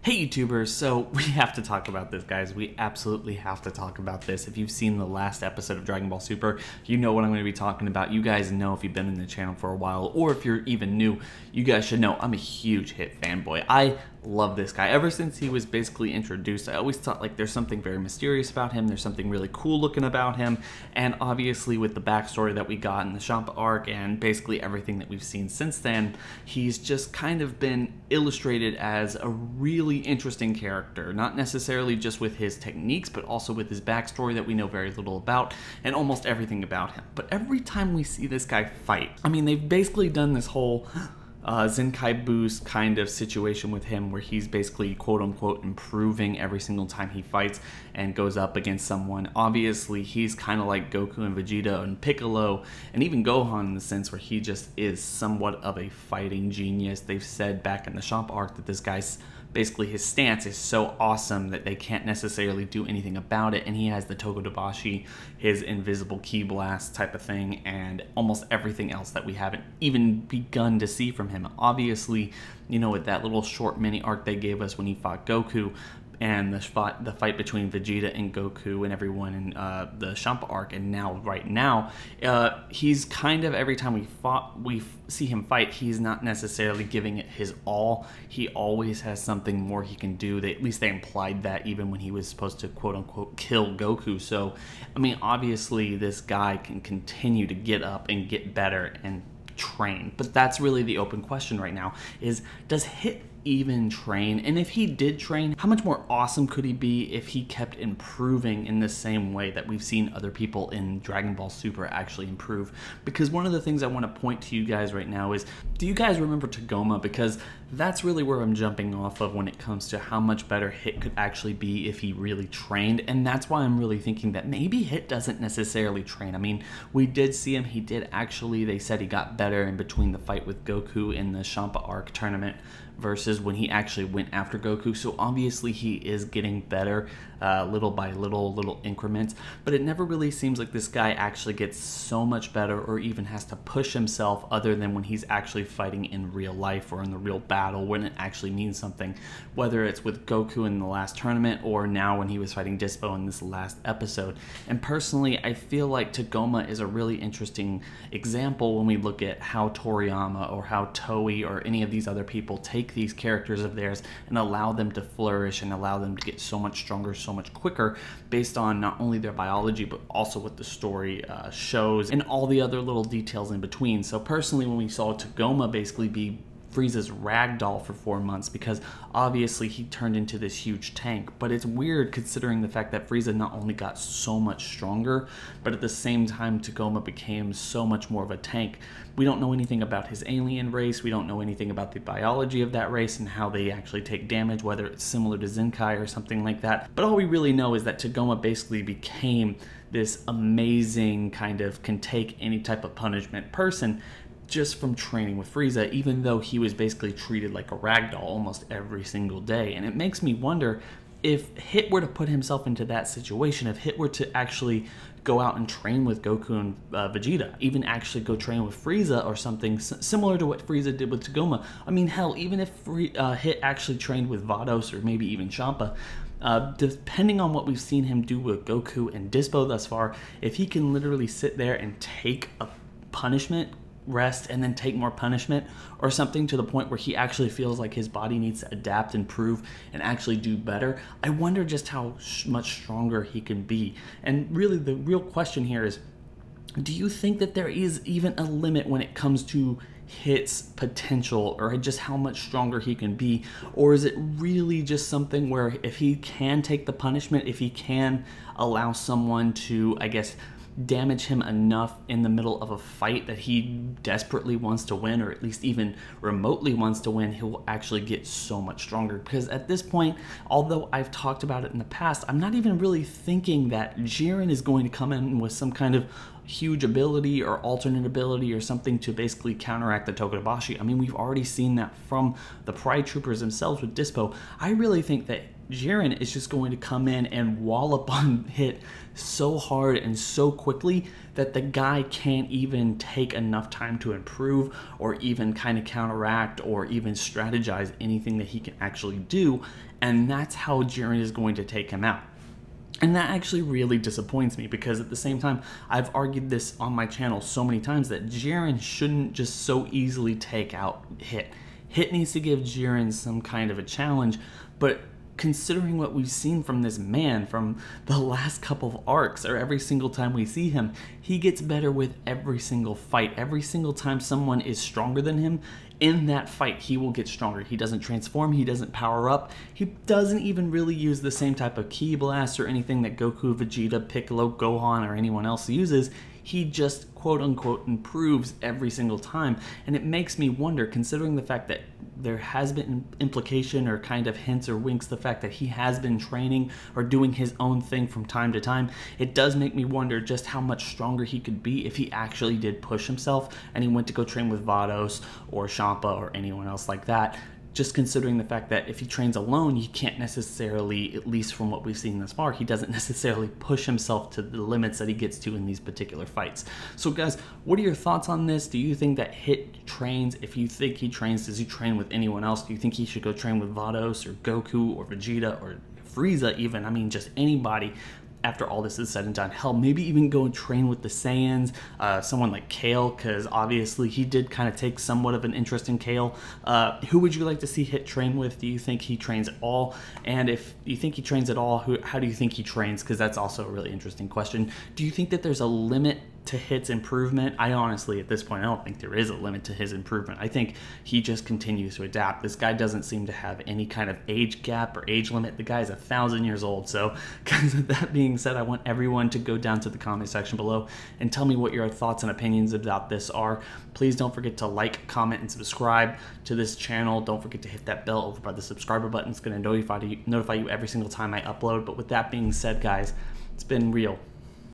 Hey YouTubers, so we have to talk about this, guys. We absolutely have to talk about this. If you've seen the last episode of Dragon Ball Super, you know what I'm going to be talking about. You guys know if you've been in the channel for a while, or if you're even new, you guys should know I'm a huge Hit fanboy. I love this guy. Ever since he was basically introduced, I always thought like there's something very mysterious about him, there's something really cool looking about him, and obviously with the backstory that we got in the Champa arc and basically everything that we've seen since then, he's just kind of been illustrated as a really interesting character, not necessarily just with his techniques, but also with his backstory that we know very little about, and almost everything about him. But every time we see this guy fight, I mean, they've basically done this whole Zenkai boost kind of situation with him where he's basically quote-unquote improving every single time he fights and goes up against someone. Obviously, he's kind of like Goku and Vegeta and Piccolo and even Gohan in the sense where he just is somewhat of a fighting genius. They've said back in the Champa arc that this guy's basically his stance is so awesome that they can't necessarily do anything about it, and he has the Togodabashi, his invisible ki blast type of thing, and almost everything else that we haven't even begun to see from him. Obviously, you know, with that little short mini arc they gave us when he fought Goku, and the fight between Vegeta and Goku and everyone in the Champa arc, and now right now, he's kind of, every time we see him fight, he's not necessarily giving it his all. He always has something more he can do. At least they implied that even when he was supposed to quote unquote kill Goku. So, I mean, obviously this guy can continue to get up and get better and train. But that's really the open question right now, is does Hit even train? And if he did train, how much more awesome could he be if he kept improving in the same way that we've seen other people in Dragon Ball Super actually improve? Because one of the things I want to point to you guys right now is, do you guys remember Tagoma? Because that's really where I'm jumping off of when it comes to how much better Hit could actually be if he really trained. And that's why I'm really thinking that maybe Hit doesn't necessarily train. I mean, we did see him, he did actually, they said he got better in between the fight with Goku in the Champa arc tournament versus when he actually went after Goku. So obviously he is getting better little by little increments, but it never really seems like this guy actually gets so much better or even has to push himself other than when he's actually fighting in real life or in the real battle when it actually means something, whether it's with Goku in the last tournament or now when he was fighting Dispo in this last episode. And personally, I feel like Tagoma is a really interesting example when we look at how Toriyama or how Toei or any of these other people take these characters of theirs and allow them to flourish and allow them to get so much stronger so much quicker based on not only their biology but also what the story shows and all the other little details in between. So personally, when we saw Tagoma basically be Frieza's ragdoll for 4 months, because obviously he turned into this huge tank, but it's weird considering the fact that Frieza not only got so much stronger, but at the same time Tagoma became so much more of a tank. We don't know anything about his alien race, we don't know anything about the biology of that race and how they actually take damage, whether it's similar to Zenkai or something like that. But all we really know is that Tagoma basically became this amazing kind of can take any type of punishment person just from training with Frieza, even though he was basically treated like a ragdoll almost every single day. And it makes me wonder, if Hit were to put himself into that situation, if Hit were to actually go out and train with Goku and Vegeta, even actually go train with Frieza or something similar to what Frieza did with Tagoma. I mean, hell, even if Hit actually trained with Vados or maybe even Champa, depending on what we've seen him do with Goku and Dispo thus far, if he can literally sit there and take a punishment, rest, and then take more punishment or something to the point where he actually feels like his body needs to adapt, improve, and actually do better, I wonder just how much stronger he can be. And really the real question here is, do you think that there is even a limit when it comes to Hit's potential or just how much stronger he can be? Or is it really just something where if he can take the punishment, if he can allow someone to, I guess, damage him enough in the middle of a fight that he desperately wants to win, or at least even remotely wants to win, he'll actually get so much stronger? Because at this point, although I've talked about it in the past, I'm not even really thinking that Jiren is going to come in with some kind of huge ability or alternate ability or something to basically counteract the Tokudabashi. I mean, we've already seen that from the Pride Troopers themselves with Dispo. I really think that Jiren is just going to come in and wallop on Hit so hard and so quickly that the guy can't even take enough time to improve or even kind of counteract or even strategize anything that he can actually do. And that's how Jiren is going to take him out. And that actually really disappoints me, because at the same time, I've argued this on my channel so many times that Jiren shouldn't just so easily take out Hit. Hit needs to give Jiren some kind of a challenge, but considering what we've seen from this man from the last couple of arcs, or every single time we see him, he gets better with every single fight. Every single time someone is stronger than him, in that fight, he will get stronger. He doesn't transform, he doesn't power up, he doesn't even really use the same type of ki blast or anything that Goku, Vegeta, Piccolo, Gohan, or anyone else uses. He just quote-unquote improves every single time. And it makes me wonder, considering the fact that there has been implication or kind of hints or winks the fact that he has been training or doing his own thing from time to time, it does make me wonder just how much stronger he could be if he actually did push himself and he went to go train with Vados or Champa or anyone else like that. Just considering the fact that if he trains alone, he can't necessarily, at least from what we've seen thus far, he doesn't necessarily push himself to the limits that he gets to in these particular fights. So guys, what are your thoughts on this? Do you think that Hit trains? If you think he trains, does he train with anyone else? Do you think he should go train with Vados or Goku or Vegeta or Frieza even? I mean, just anybody. After all this is said and done, hell, maybe even go and train with the Saiyans, someone like Kale, because obviously he did kind of take somewhat of an interest in Kale. Who would you like to see Hit train with? Do you think he trains at all? And if you think he trains at all, how do you think he trains? Because that's also a really interesting question. Do you think that there's a limit to Hit's improvement? I honestly, at this point, I don't think there is a limit to his improvement. I think he just continues to adapt. This guy doesn't seem to have any kind of age gap or age limit. The guy's 1,000 years old. So, guys, with that being said, I want everyone to go down to the comment section below and tell me what your thoughts and opinions about this are. Please don't forget to like, comment, and subscribe to this channel. Don't forget to hit that bell over by the subscriber button. It's going to notify you every single time I upload. But with that being said, guys, it's been real.